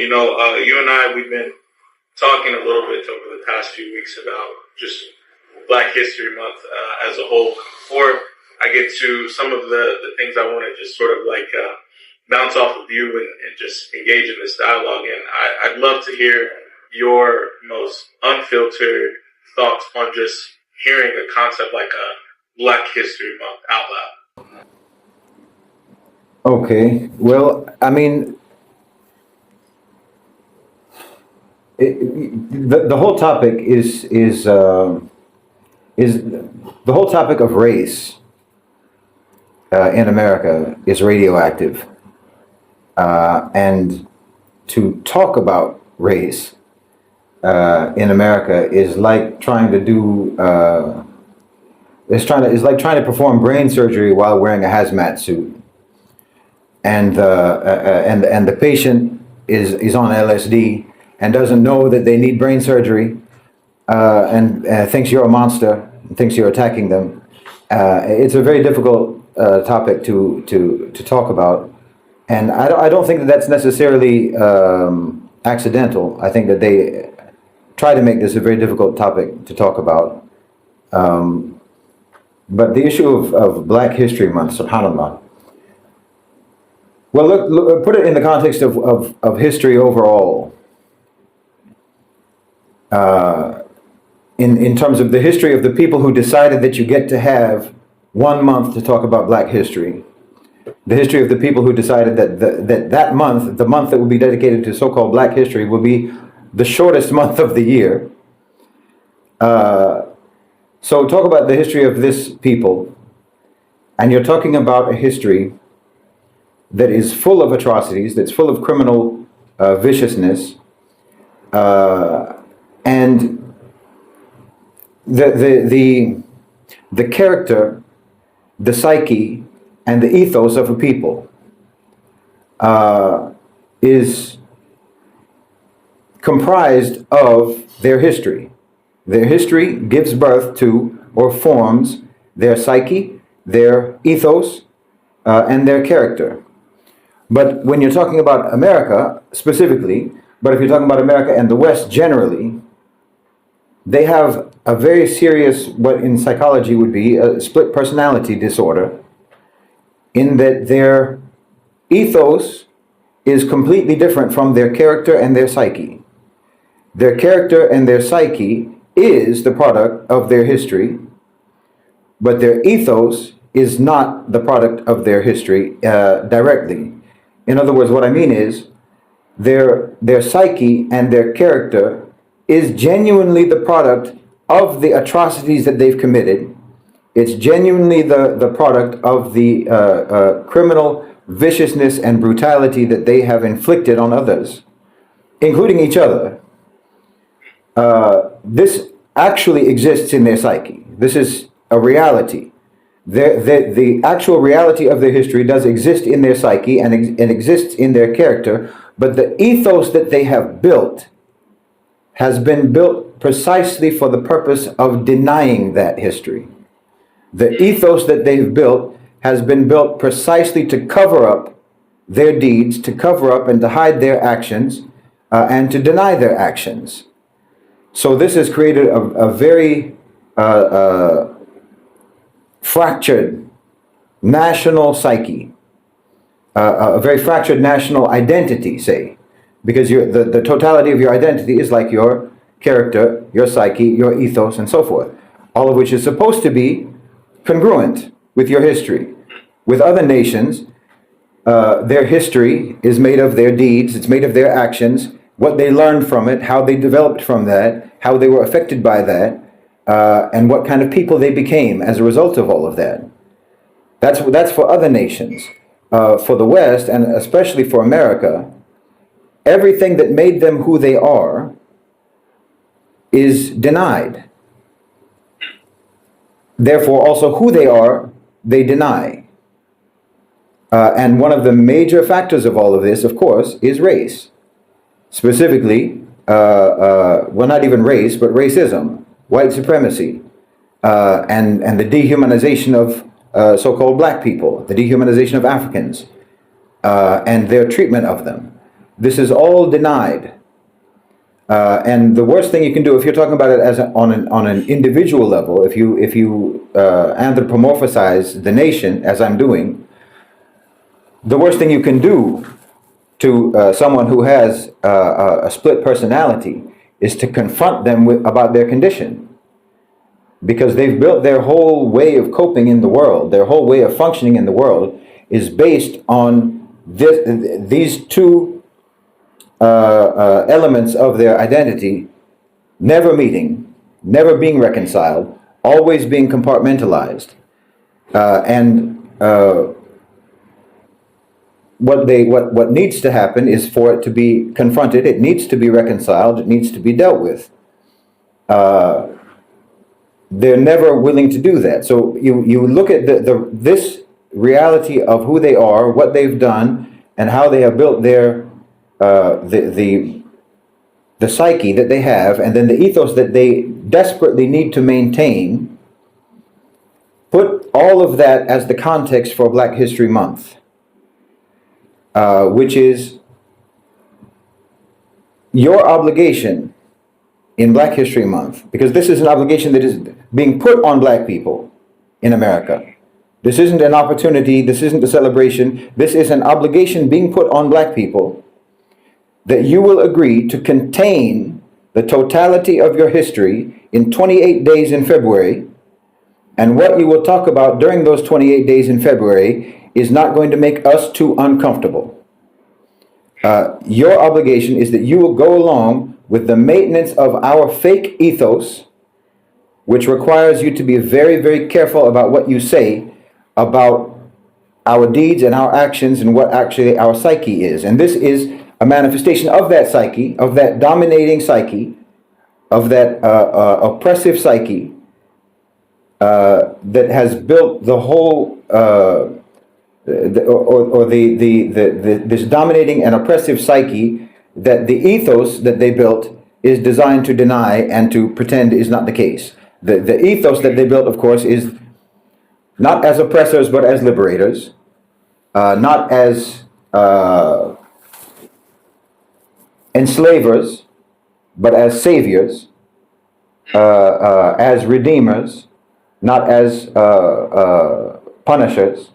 You and I, we've been talking a little bit over the past few weeks about just Black History Month as a whole. Before I get to some of the things I want to just sort of bounce off of you and just engage in this dialogue, and I'd love to hear your most unfiltered thoughts on just hearing a concept like a Black History Month out loud. Okay, well, I mean, the whole topic is the whole topic of race in America is radioactive, and to talk about race in America is like trying to do is like trying to perform brain surgery while wearing a hazmat suit, and the patient is on LSD and doesn't know that they need brain surgery, and thinks you're a monster, thinks you're attacking them. It's a very difficult topic to talk about, and I don't think that that's necessarily accidental. I think that they try to make this a very difficult topic to talk about. But the issue of Black History Month, subhanAllah. Well, look, put it in the context of history overall. In terms of the history of the people who decided that you get to have 1 month to talk about Black history. The history of the people who decided that month, the month that will be dedicated to so-called Black history, will be the shortest month of the year. So talk about the history of this people, and you're talking about a history that is full of atrocities, that's full of criminal viciousness, and the character, the psyche, and the ethos of a people is comprised of their history. Their history gives birth to or forms their psyche, their ethos, and their character. But when you're talking about America specifically, but if you're talking about America and the West generally, they have a very serious, what in psychology would be a split personality disorder, in that their ethos is completely different from their character and their psyche. Their character and their psyche is the product of their history, but their ethos is not the product of their history directly. In other words, what I mean is their psyche and their character is genuinely the product of the atrocities that they've committed. It's genuinely the product of the criminal viciousness and brutality that they have inflicted on others, including each other. This actually exists in their psyche. This is a reality. The actual reality of their history does exist in their psyche and exists in their character, but the ethos that they have built has been built precisely for the purpose of denying that history. The ethos that they've built has been built precisely to cover up their deeds, to cover up and to hide their actions, and to deny their actions. So this has created a very fractured national psyche, a very fractured national identity, say, because the totality of your identity is like your character, your psyche, your ethos, and so forth, all of which is supposed to be congruent with your history. With other nations, their history is made of their deeds, it's made of their actions, what they learned from it, how they developed from that, how they were affected by that, and what kind of people they became as a result of all of that. That's for other nations. For the West, and especially for America, everything that made them who they are is denied. Therefore, also who they are, they deny. And one of the major factors of all of this, of course, is race. Specifically, well, not even race, but racism, white supremacy, and the dehumanization of so-called black people, the dehumanization of Africans, and their treatment of them. This is all denied. And the worst thing you can do, if you're talking about it as on an individual level, if you anthropomorphize the nation, as I'm doing, the worst thing you can do to someone who has a split personality is to confront them about their condition, because they've built their whole way of coping in the world, their whole way of functioning in the world is based on these two elements of their identity never meeting, never being reconciled, always being compartmentalized. What needs to happen is for it to be confronted. It needs to be reconciled. It needs to be dealt with. They're never willing to do that. So you look at this reality of who they are, what they've done, and how they have built their the psyche that they have, and then the ethos that they desperately need to maintain. Put all of that as the context for Black History Month, which is your obligation in Black History Month, because this is an obligation that is being put on Black people in America. This isn't an opportunity, this isn't a celebration, this is an obligation being put on Black people, that you will agree to contain the totality of your history in 28 days in February, and what you will talk about during those 28 days in February is not going to make us too uncomfortable. Your obligation is that you will go along with the maintenance of our fake ethos, which requires you to be very, very careful about what you say about our deeds and our actions and what actually our psyche is. And this is a manifestation of that psyche, of that dominating psyche, of that oppressive psyche that has built the whole this dominating and oppressive psyche that the ethos that they built is designed to deny and to pretend is not the case. The ethos that they built, of course, is not as oppressors but as liberators, not as enslavers but as saviors, as redeemers, not as punishers.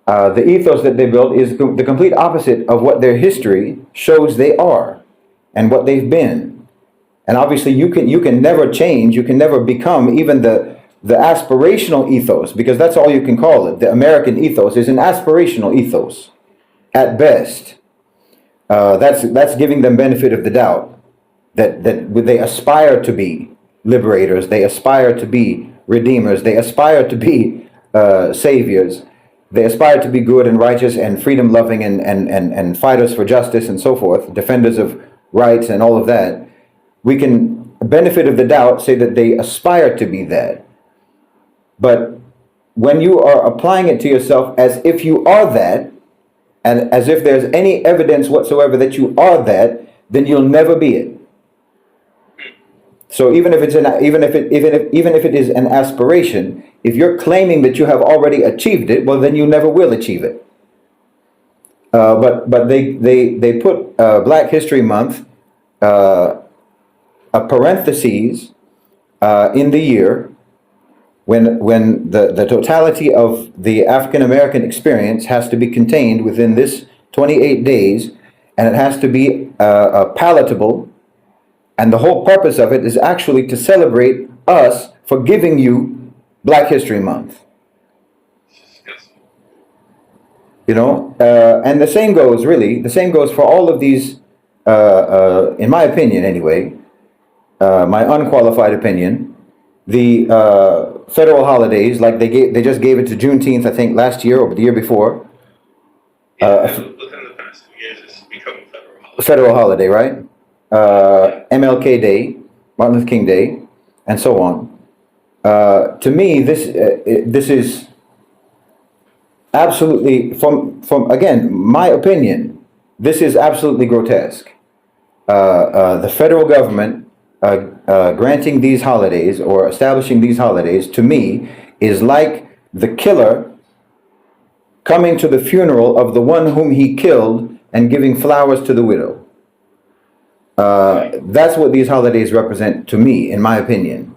The ethos that they built is the complete opposite of what their history shows they are and what they've been. And obviously you can never change, you can never become even the aspirational ethos, because that's all you can call it. The American ethos is an aspirational ethos at best. That's giving them benefit of the doubt that they aspire to be liberators, they aspire to be redeemers, they aspire to be saviors. They aspire to be good and righteous and freedom-loving and fighters for justice and so forth, defenders of rights and all of that. We can, benefit of the doubt, say that they aspire to be that. But when you are applying it to yourself as if you are that, and as if there's any evidence whatsoever that you are that, then you'll never be it. So even if it is an aspiration, if you're claiming that you have already achieved it, well, then you never will achieve it. But they put Black History Month, a parentheses in the year when the totality of the African American experience has to be contained within this 28 days, and it has to be palatable. And the whole purpose of it is actually to celebrate us for giving you Black History Month. You know, and the same goes for all of these, in my opinion anyway, my unqualified opinion, the federal holidays, like they just gave it to Juneteenth, I think last year or the year before. Within the past 2 years, it's become a federal holiday. Federal holiday, right? MLK Day, Martin Luther King Day, and so on. To me, this is absolutely, from again, my opinion, this is absolutely grotesque. The federal government granting these holidays or establishing these holidays, to me, is like the killer coming to the funeral of the one whom he killed and giving flowers to the widow. That's what these holidays represent to me, in my opinion.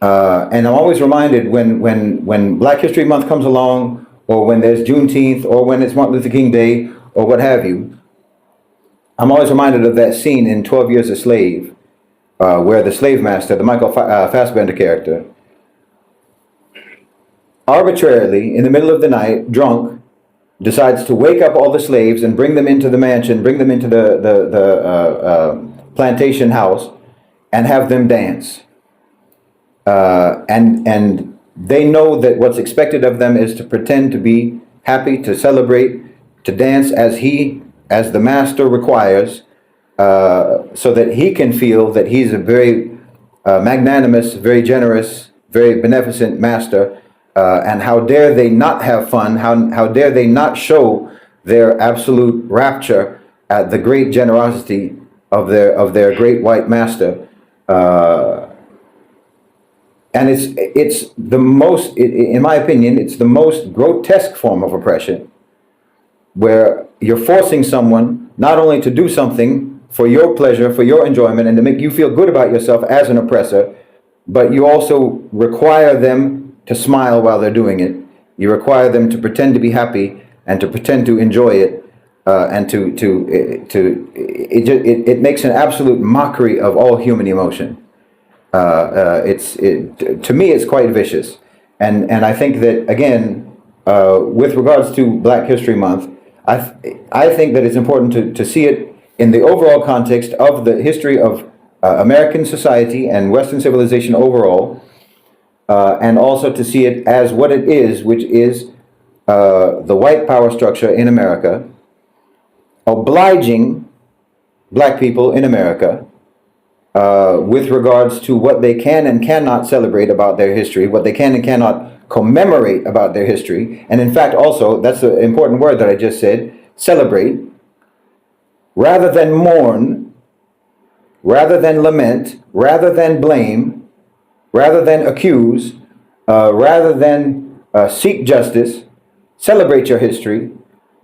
And I'm always reminded when Black History Month comes along, or when there's Juneteenth, or when it's Martin Luther King Day, or what have you, I'm always reminded of that scene in 12 Years a Slave, where the slave master, the Michael Fassbender character, arbitrarily, in the middle of the night, drunk, decides to wake up all the slaves and bring them into the mansion, bring them into the plantation house, and have them dance. And they know that what's expected of them is to pretend to be happy, to celebrate, to dance as the master requires, so that he can feel that he's a very magnanimous, very generous, very beneficent master. And how dare they not have fun? How dare they not show their absolute rapture at the great generosity of their great white master? And it's the most, in my opinion, it's the most grotesque form of oppression, where you're forcing someone not only to do something for your pleasure, for your enjoyment, and to make you feel good about yourself as an oppressor, but you also require them to smile while they're doing it. You require them to pretend to be happy and to pretend to enjoy it, and it makes an absolute mockery of all human emotion. To me, it's quite vicious, and I think that, again, with regards to Black History Month, I think that it's important to see it in the overall context of the history of American society and Western civilization overall. And also to see it as what it is, which is the white power structure in America, obliging Black people in America with regards to what they can and cannot celebrate about their history, what they can and cannot commemorate about their history. And in fact, also, that's the important word that I just said, celebrate, rather than mourn, rather than lament, rather than blame, rather than accuse, rather than seek justice. Celebrate your history.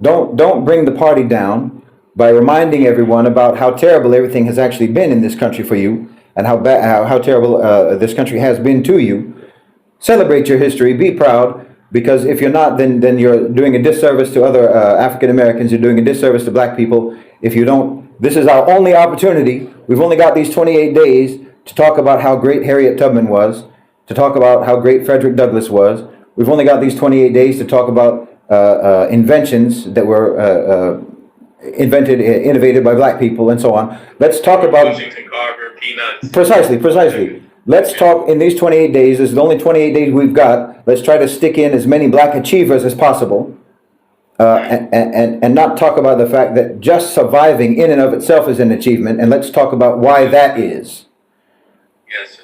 Don't bring the party down by reminding everyone about how terrible everything has actually been in this country for you, and how terrible this country has been to you. Celebrate your history. Be proud, because if you're not, then you're doing a disservice to other African Americans. You're doing a disservice to Black people. If you don't, this is our only opportunity. We've only got these 28 days to talk about how great Harriet Tubman was, to talk about how great Frederick Douglass was. We've only got these 28 days to talk about inventions that were innovated by Black people, and so on. Let's talk about Washington Carver, Peanuts. Precisely. Let's talk in these 28 days. This is the only 28 days we've got. Let's try to stick in as many Black achievers as possible, and not talk about the fact that just surviving in and of itself is an achievement. And let's talk about why that is. Yes.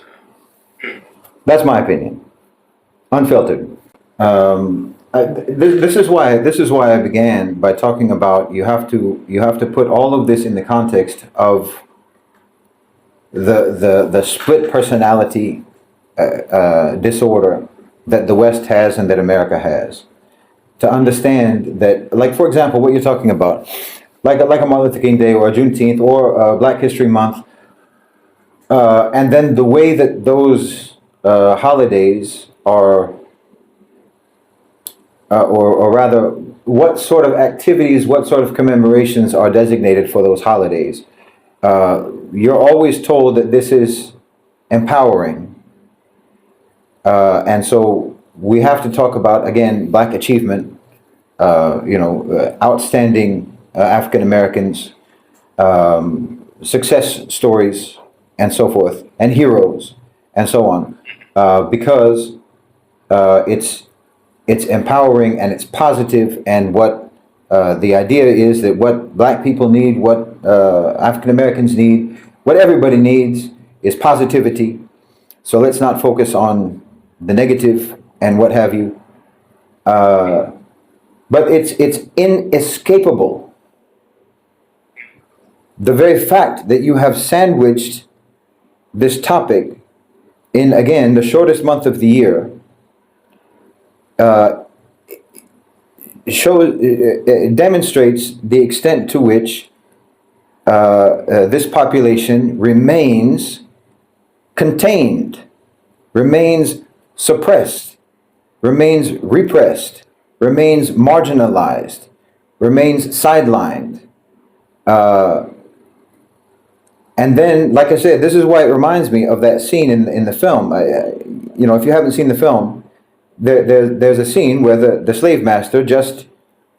That's my opinion, unfiltered. This is why I began by talking about you have to put all of this in the context of the split personality disorder that the West has and that America has. To understand that, like, for example, what you're talking about, like a Martin Luther King Day or a Juneteenth or Black History Month, and then the way that those holidays are, or rather, what sort of activities, what sort of commemorations are designated for those holidays. You're always told that this is empowering. And so we have to talk about, again, Black achievement, outstanding African Americans, success stories, and so forth, and heroes, and so on, because it's empowering and it's positive, and what the idea is that what Black people need, what African Americans need, what everybody needs is positivity. So let's not focus on the negative and what have you. But it's inescapable. The very fact that you have sandwiched this topic in, again, the shortest month of the year, it demonstrates the extent to which this population remains contained, remains suppressed, remains repressed, remains marginalized, remains sidelined. And then, like I said, this is why it reminds me of that scene in the film. If you haven't seen the film, there's a scene where the slave master just,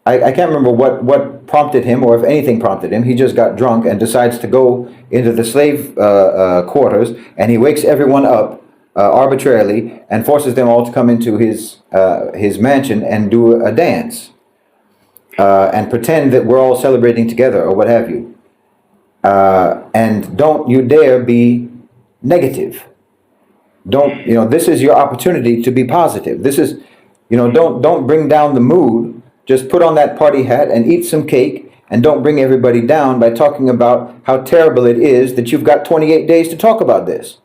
I can't remember what prompted him, or if anything prompted him. He just got drunk and decides to go into the slave quarters, and he wakes everyone up arbitrarily and forces them all to come into his mansion and do a dance and pretend that we're all celebrating together or what have you. And don't you dare be negative. This is your opportunity to be positive. This is, don't bring down the mood. Just put on that party hat and eat some cake, and don't bring everybody down by talking about how terrible it is that you've got 28 days to talk about this.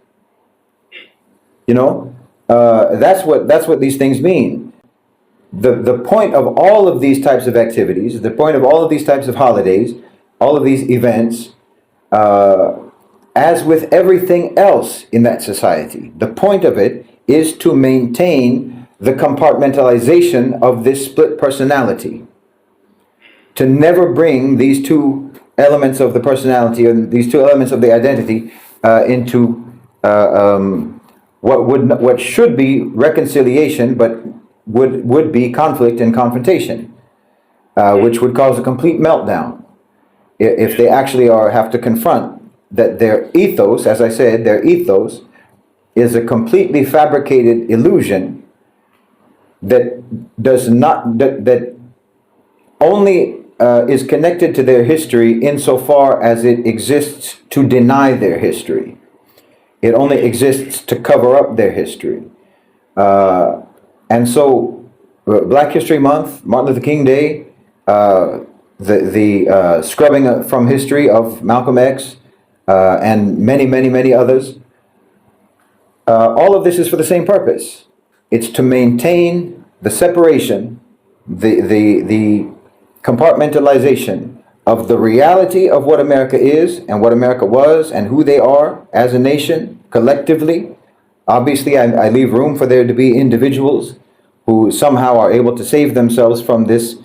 That's what these things mean. The point of all of these types of activities, the point of all of these types of holidays, all of these events, as with everything else in that society, the point of it is to maintain the compartmentalization of this split personality. To never bring these two elements of the personality, or these two elements of the identity, into what should be reconciliation, but would be conflict and confrontation, which would cause a complete meltdown if they actually have to confront that their ethos, as I said, their ethos is a completely fabricated illusion that only is connected to their history insofar as it exists to deny their history. It only exists to cover up their history. And so Black History Month, Martin Luther King Day, the scrubbing from history of Malcolm X, and many others, all of this is for the same purpose. It's to maintain the separation, the compartmentalization of the reality of what America is and what America was and who they are as a nation collectively. Obviously, I leave room for there to be individuals who somehow are able to save themselves from this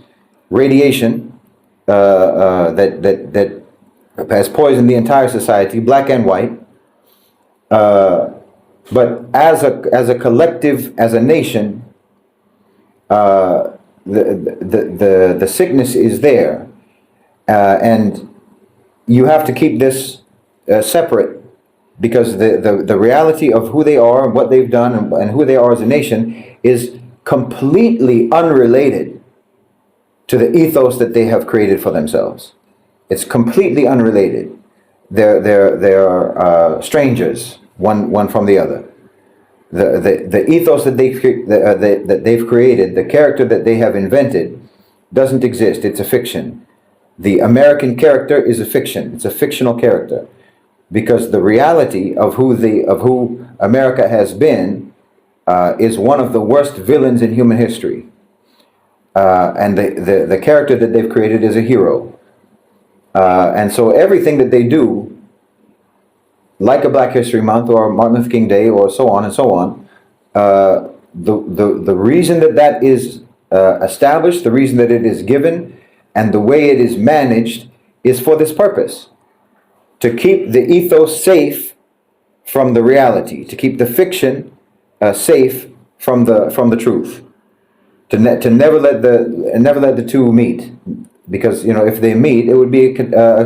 radiation that has poisoned the entire society, black and white. But as a collective, as a nation, the sickness is there, and you have to keep this separate, because the reality of who they are and what they've done and who they are as a nation is completely unrelated to the ethos that they have created for themselves. It's completely unrelated. They're strangers, one from the other. The ethos that they've created, the character that they have invented, doesn't exist. It's a fiction. The American character is a fiction. It's a fictional character, because the reality of who America has been is one of the worst villains in human history. And the character that they've created is a hero. And so everything that they do, like a Black History Month or Martin Luther King Day or so on and so on, the reason that is established, the reason that it is given, and the way it is managed is for this purpose: to keep the ethos safe from the reality, to keep the fiction safe from the truth, to never let the two meet, because if they meet, it would be a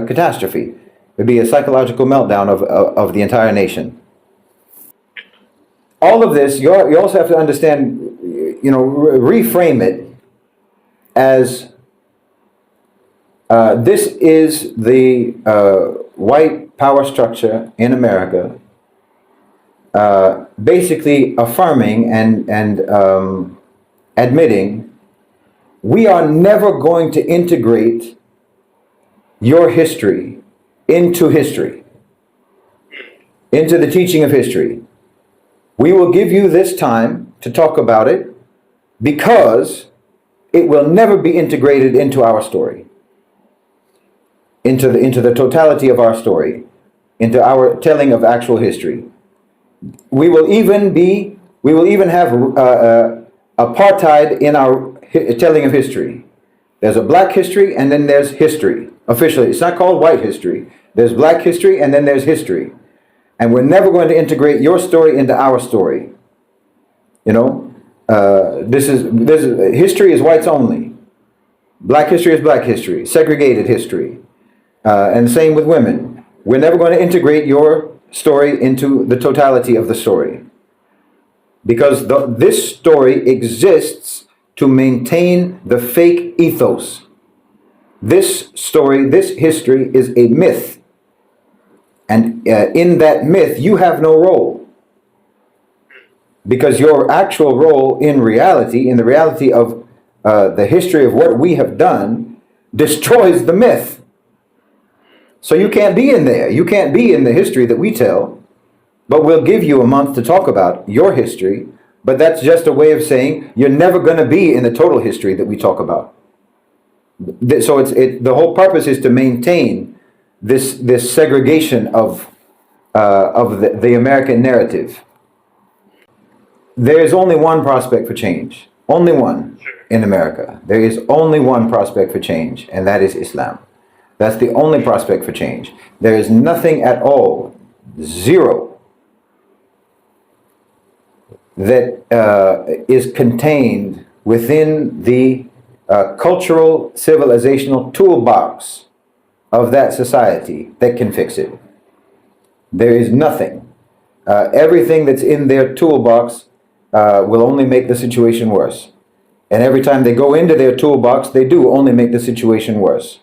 catastrophe. It would be a psychological meltdown of the entire nation. All of this, you also have to understand, reframe it as this is the white power structure in America, basically affirming and admitting, we are never going to integrate your history into the teaching of history. We will give you this time to talk about it, because it will never be integrated into our story, into the totality of our story, into our telling of actual history. We will even have apartheid in our telling of history. There's a black history and then there's history. Officially, it's not called white history. There's black history and then there's history. And we're never going to integrate your story into our story. You know, this is history is whites only. Black history is black history. Segregated history. And same with women. We're never going to integrate your story into the totality of the story. Because this story exists to maintain the fake ethos. This story, this history is a myth. And in that myth, you have no role. Because your actual role in reality, in the reality of the history of what we have done, destroys the myth. So you can't be in there. You can't be in the history that we tell. But we'll give you a month to talk about your history. But that's just a way of saying you're never going to be in the total history that we talk about. So the whole purpose is to maintain this segregation of the American narrative. There is only one prospect for change. Only one in America. There is only one prospect for change, and that is Islam. That's the only prospect for change. There is nothing at all, zero, that is contained within the cultural, civilizational toolbox of that society that can fix it. There is nothing. Everything that's in their toolbox will only make the situation worse. And every time they go into their toolbox, they do only make the situation worse.